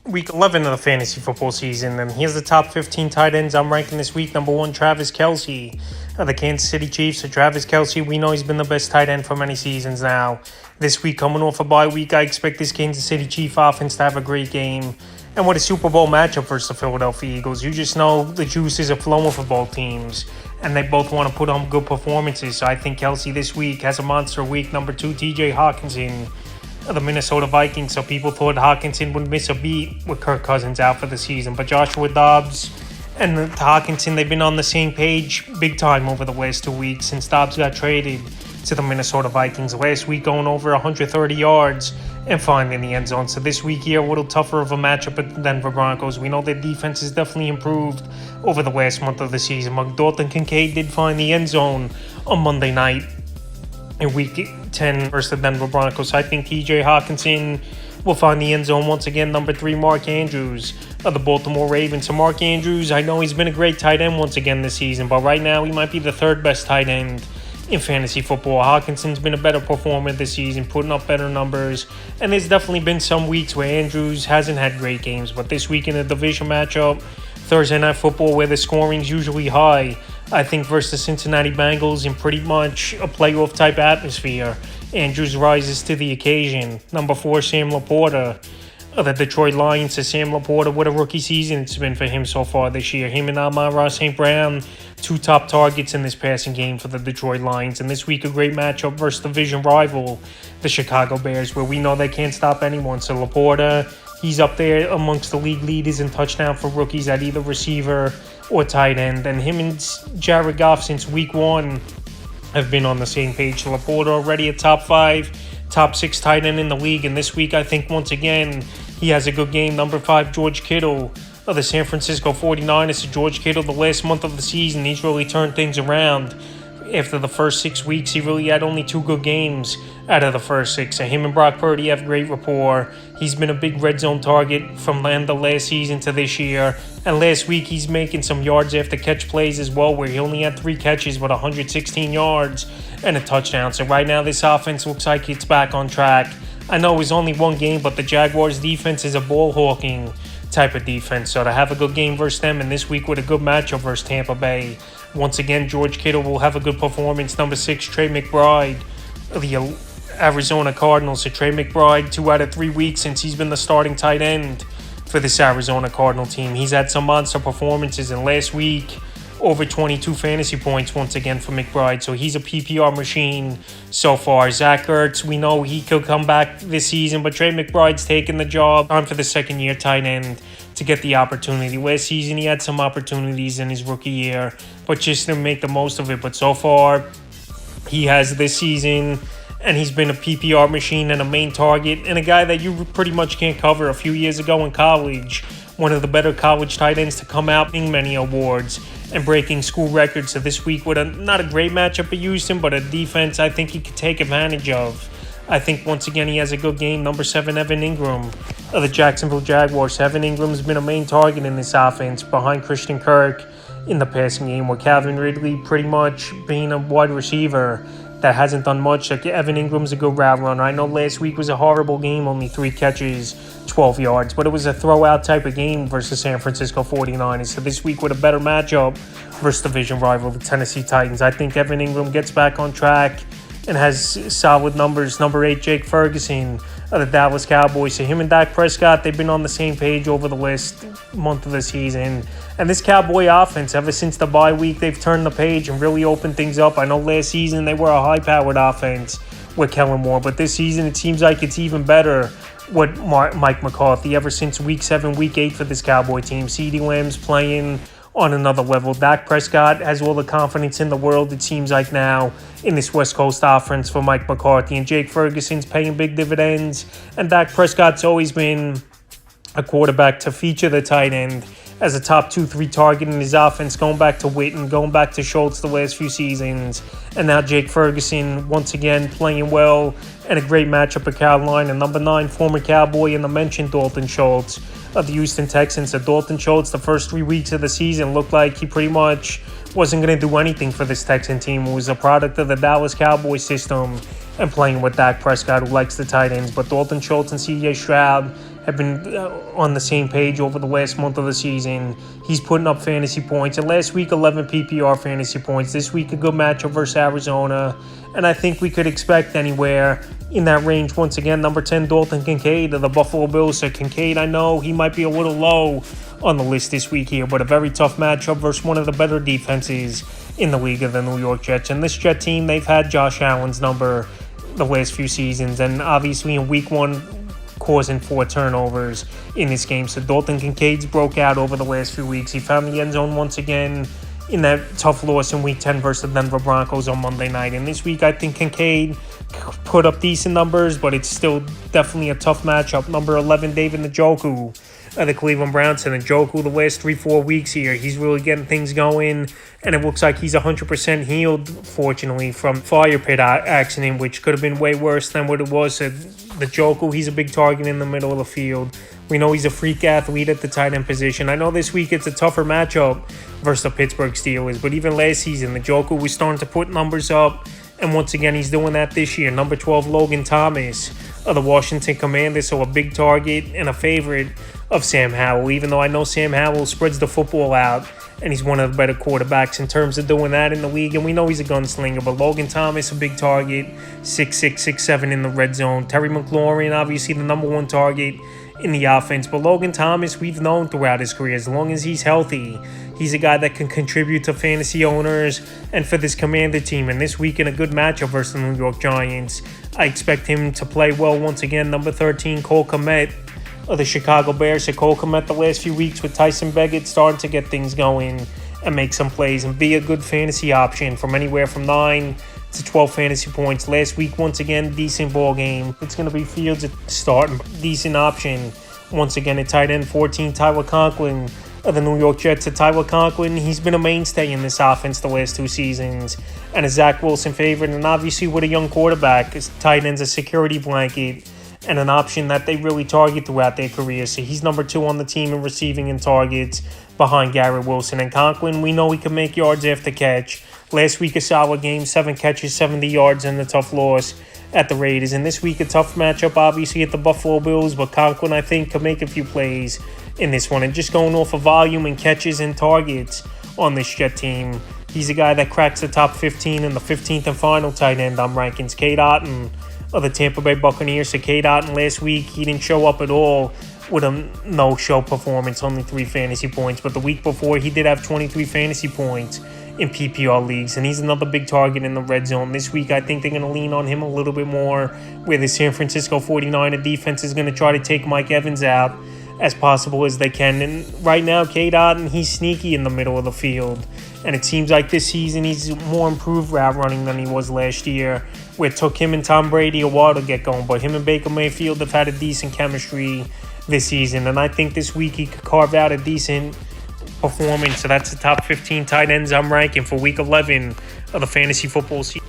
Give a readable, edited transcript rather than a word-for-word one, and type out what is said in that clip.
Week 11 of the fantasy football season, and here's the top 15 tight ends I'm ranking this week. Number 1, Travis Kelce of the Kansas City Chiefs. So Travis Kelce, we know he's been the best tight end for many seasons now. This week, coming off a bye week, I expect this Kansas City Chief offense to have a great game. And with a Super Bowl matchup versus the Philadelphia Eagles, you just know the juices are flowing for both teams, and they both want to put on good performances. So I think Kelce this week has a monster week. Number 2, TJ Hawkinson of the Minnesota Vikings. So people thought Hawkinson would miss a beat with Kirk Cousins out for the season. But Joshua Dobbs and Hawkinson, they've been on the same page big time over the last 2 weeks since Dobbs got traded to the Minnesota Vikings last week, going over 130 yards and finding the end zone. So this week here, a little tougher of a matchup at the Denver Broncos. We know their defense has definitely improved over the last month of the season. But Dalton Kincaid did find the end zone on Monday night in Week 10 versus the Denver Broncos. I think TJ Hawkinson will find the end zone once again. Number 3, Mark Andrews of the Baltimore Ravens. So Mark Andrews, I know he's been a great tight end once again this season, but right now he might be the 3rd best tight end in fantasy football. Hawkinson's been a better performer this season, putting up better numbers, and there's definitely been some weeks where Andrews hasn't had great games, but this week in a division matchup, Thursday Night Football, where the scoring's usually high, I think versus the Cincinnati Bengals in pretty much a playoff type atmosphere, Andrews rises to the occasion. Number 4, Sam Laporta of the Detroit Lions. To Sam Laporta, what a rookie season it's been for him so far this year. Him and Amon-Ra St. Brown, 2 top targets in this passing game for the Detroit Lions. And this week, a great matchup versus division rival, the Chicago Bears, where we know they can't stop anyone. So Laporta, he's up there amongst the league leaders in touchdown for rookies at either receiver or tight end. And him and Jared Goff since week 1 have been on the same page. Laporta already a top 5, top 6 tight end in the league. And this week, I think once again, he has a good game. Number 5, George Kittle of the San Francisco 49ers. So George Kittle, the last month of the season, he's really turned things around. After the first 6 weeks, he really had only 2 good games out of the first 6. So him and Brock Purdy have great rapport. He's been a big red zone target from the end of last season to this year. And last week, he's making some yards after catch plays as well, where he only had 3 catches with 116 yards and a touchdown. So right now, this offense looks like it's back on track. I know it was only 1 game, but the Jaguars defense is a ball-hawking type of defense. So to have a good game versus them, and this week with a good matchup versus Tampa Bay, once again, George Kittle will have a good performance. Number 6, Trey McBride of the Arizona Cardinals. So Trey McBride, 2 out of 3 weeks since he's been the starting tight end for this Arizona Cardinal team. He's had some monster performances, and last week, over 22 fantasy points once again for McBride. So he's a PPR machine so far. Zach Ertz, we know he could come back this season, but Trey McBride's taking the job. Time for the second-year tight end to get the opportunity. Last season, he had some opportunities in his rookie year, but just to make the most of it. But so far, he has this season, and he's been a PPR machine and a main target, and a guy that you pretty much can't cover. A few years ago in college, one of the better college tight ends to come out, winning many awards and breaking school records. So this week with not a great matchup at Houston, but a defense I think he could take advantage of. I think once again he has a good game. Number 7, Evan Ingram of the Jacksonville Jaguars. Evan Ingram's been a main target in this offense behind Christian Kirk in the passing game, with Calvin Ridley pretty much being a wide receiver that hasn't done much. Like Evan Ingram's a good route runner. I know last week was a horrible game, only 3 catches, 12 yards, but it was a throw-out type of game versus San Francisco 49ers. So this week with a better matchup versus division rival, the Tennessee Titans, I think Evan Ingram gets back on track and has solid numbers. Number 8, Jake Ferguson of the Dallas Cowboys. So him and Dak Prescott, they've been on the same page over the last month of the season. And this Cowboy offense, ever since the bye week, they've turned the page and really opened things up. I know last season they were a high-powered offense with Kellen Moore, but this season it seems like it's even better with Mike McCarthy. Ever since Week 7, Week 8 for this Cowboy team, CeeDee Lamb's playing on another level. Dak Prescott has all the confidence in the world, it seems like now, in this West Coast offense for Mike McCarthy. And Jake Ferguson's paying big dividends. And Dak Prescott's always been a quarterback to feature the tight end as a top 2-3 target in his offense, going back to Witten, going back to Schultz the last few seasons. And now Jake Ferguson, once again, playing well, and a great matchup at Carolina. Number 9, former Cowboy, and the mentioned Dalton Schultz of the Houston Texans. So Dalton Schultz, the first 3 weeks of the season, looked like he pretty much wasn't going to do anything for this Texan team. It was a product of the Dallas Cowboys system and playing with Dak Prescott, who likes the tight ends. But Dalton Schultz and C.J. Stroud have been on the same page over the last month of the season. He's putting up fantasy points. And last week, 11 PPR fantasy points. This week, a good matchup versus Arizona. And I think we could expect anywhere in that range. Once again, number 10, Dalton Kincaid of the Buffalo Bills. So Kincaid, I know he might be a little low on the list this week here, but a very tough matchup versus one of the better defenses in the league of the New York Jets. And this Jet team, they've had Josh Allen's number the last few seasons, and obviously in week 1 causing 4 turnovers in this game. So Dalton Kincaid's broke out over the last few weeks. He found the end zone once again in that tough loss in week 10 versus the Denver Broncos on Monday night. And this week I think Kincaid put up decent numbers, but it's still definitely a tough matchup. Number 11, David Njoku of the Cleveland Browns. And Njoku the last 3-4 weeks here, he's really getting things going, and it looks like he's 100% healed, fortunately, from fire pit accident, which could have been way worse than what it was. So Njoku, he's a big target in the middle of the field. We know he's a freak athlete at the tight end position. I know this week it's a tougher matchup versus the Pittsburgh Steelers, but even last season, Njoku was starting to put numbers up, and once again, he's doing that this year. Number 12, Logan Thomas of the Washington Commanders, so a big target and a favorite of Sam Howell, even though I know Sam Howell spreads the football out, and he's one of the better quarterbacks in terms of doing that in the league, and we know he's a gunslinger. But Logan Thomas, a big target, 6'6", 6'7" in the red zone. Terry McLaurin, obviously the number 1 target in the offense. But Logan Thomas, we've known throughout his career, as long as he's healthy, he's a guy that can contribute to fantasy owners and for this Commander team. And this week in a good matchup versus the New York Giants, I expect him to play well once again. Number 13, Cole Kmet of the Chicago Bears. So Cole Kmet the last few weeks with Tyson Beckett starting to get things going and make some plays and be a good fantasy option from anywhere from 9 to 12 fantasy points. Last week, once again, decent ball game. It's going to be Fields at starting, decent option. Once again, at tight end 14, Tyler Conklin of the New York Jets. Tyler Conklin, he's been a mainstay in this offense the last 2 seasons, and a Zach Wilson favorite. And obviously with a young quarterback, his tight end's a security blanket and an option that they really target throughout their career. So he's number 2 on the team in receiving and targets behind Garrett Wilson. And Conklin, we know he can make yards after catch. Last week, a solid game, 7 catches, 70 yards, and a tough loss at the Raiders. And this week, a tough matchup, obviously, at the Buffalo Bills. But Conklin, I think, can make a few plays in this one. And just going off of volume and catches and targets on this Jet team, he's a guy that cracks the top 15 and the 15th and final tight end on rankings. Cade Otton of the Tampa Bay Buccaneers. So Cade Otton last week, he didn't show up at all with a no-show performance, only 3 fantasy points. But the week before, he did have 23 fantasy points in PPR leagues, and he's another big target in the red zone. This week, I think they're going to lean on him a little bit more, where the San Francisco 49er defense is going to try to take Mike Evans out as possible as they can. And right now, Cade Otton, he's sneaky in the middle of the field. And it seems like this season he's more improved route running than he was last year, where it took him and Tom Brady a while to get going. But him and Baker Mayfield have had a decent chemistry this season. And I think this week he could carve out a decent performance. So that's the top 15 tight ends I'm ranking for week 11 of the fantasy football season.